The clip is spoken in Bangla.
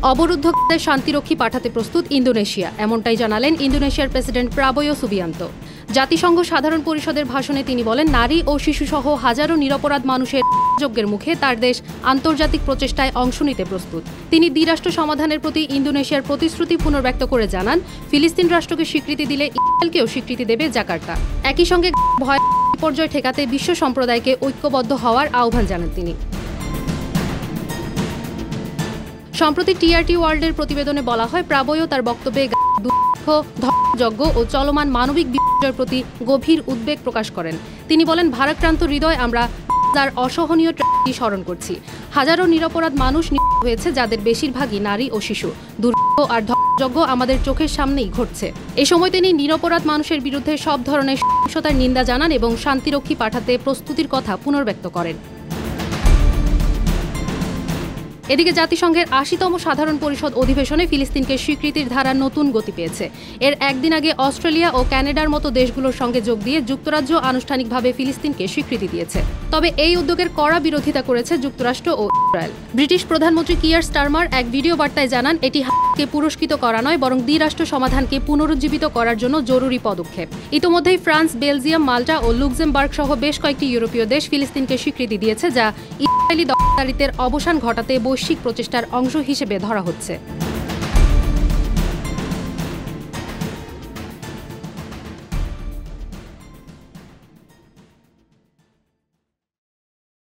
অবরুদ্ধ শান্তিরক্ষী পাঠাতে প্রস্তুত ইন্দোনেশিয়া, এমনটাই জানালেন ইন্দোনেশিয়ার প্রেসিডেন্ট প্রাবোয়ো সুবিয়ান্তো। জাতিসংঘ সাধারণ পরিষদের ভাষণে তিনি বলেন, নারী ও শিশুসহ হাজারো নিরপরাধ মানুষের যজ্ঞের মুখে তার দেশ আন্তর্জাতিক প্রচেষ্টায় অংশ নিতে প্রস্তুত। তিনি দ্বিরাষ্ট্র সমাধানের প্রতি ইন্দোনেশিয়ার প্রতিশ্রুতি পুনর্ব্যক্ত করে জানান, ফিলিস্তিন রাষ্ট্রকে স্বীকৃতি দিলে ইসরায়েলকেও স্বীকৃতি দেবে জাকার্তা। একই সঙ্গে ভয় বিপর্যয় ঠেকাতে বিশ্ব সম্প্রদায়কে ঐক্যবদ্ধ হওয়ার আহ্বান জানান তিনি। সম্প্রতি টিআরটি ওয়ার্ল্ডের প্রতিবেদনে বলা হয়, প্রাবোয়ো তার বক্তব্যে দুঃখ, ধর্মযজ্ঞ ও চলমান মানবিক বিপর্যয়ের প্রতি গভীর উদ্বেগ প্রকাশ করেন। তিনি বলেন, ভারাক্রান্ত হৃদয় আমরা তার অসহনীয় ট্র্যাজেডি স্মরণ করছি। হাজারো নিরপরাধ মানুষ নিহত হয়েছে, যাদের বেশিরভাগই নারী ও শিশু। দুর্ভাগ্য আর ধর্মযজ্ঞ আমাদের চোখের সামনেই ঘটছে। এ সময় তিনি নিরপরাধ মানুষের বিরুদ্ধে সব ধরনের সহিংসতার নিন্দা জানান এবং শান্তিরক্ষী পাঠাতে প্রস্তুতির কথা পুনর্ব্যক্ত করেন। এদিকে জাতিসংঘের ৮০তম সাধারণ পরিষদ অধিবেশনে ফিলিস্তিনকে স্বীকৃতির ধারা নতুন গতি পেয়েছে। এর একদিন আগে অস্ট্রেলিয়া ও ক্যানাডার মতো দেশগুলোর সঙ্গে যোগ দিয়ে যুক্তরাজ্য আনুষ্ঠানিকভাবে ফিলিস্তিনকে স্বীকৃতি দিয়েছে। তবে এই উদ্যোগের কড়া বিরোধিতা করেছে যুক্তরাষ্ট্র ও ইসরায়েল। ব্রিটিশ প্রধানমন্ত্রী কিয়ার স্টারমার এক ভিডিও বার্তায় জানান, এটি হামাসকে পুরস্কৃত করা নয়, বরং দ্বিরাষ্ট্র সমাধানকে পুনরুজ্জীবিত করার জন্য জরুরি পদক্ষেপ। ইতোমধ্যেই ফ্রান্স, বেলজিয়াম, মাল্টা ও লুক্সেমবার্গ সহ বেশ কয়েকটি ইউরোপীয় দেশ ফিলিস্তিনকে স্বীকৃতি দিয়েছে, যা ইসরায়েলি দখলদারিত্বের অবসান ঘটাতে বৈশ্বিক প্রচেষ্টার অংশ হিসেবে ধরা হচ্ছে।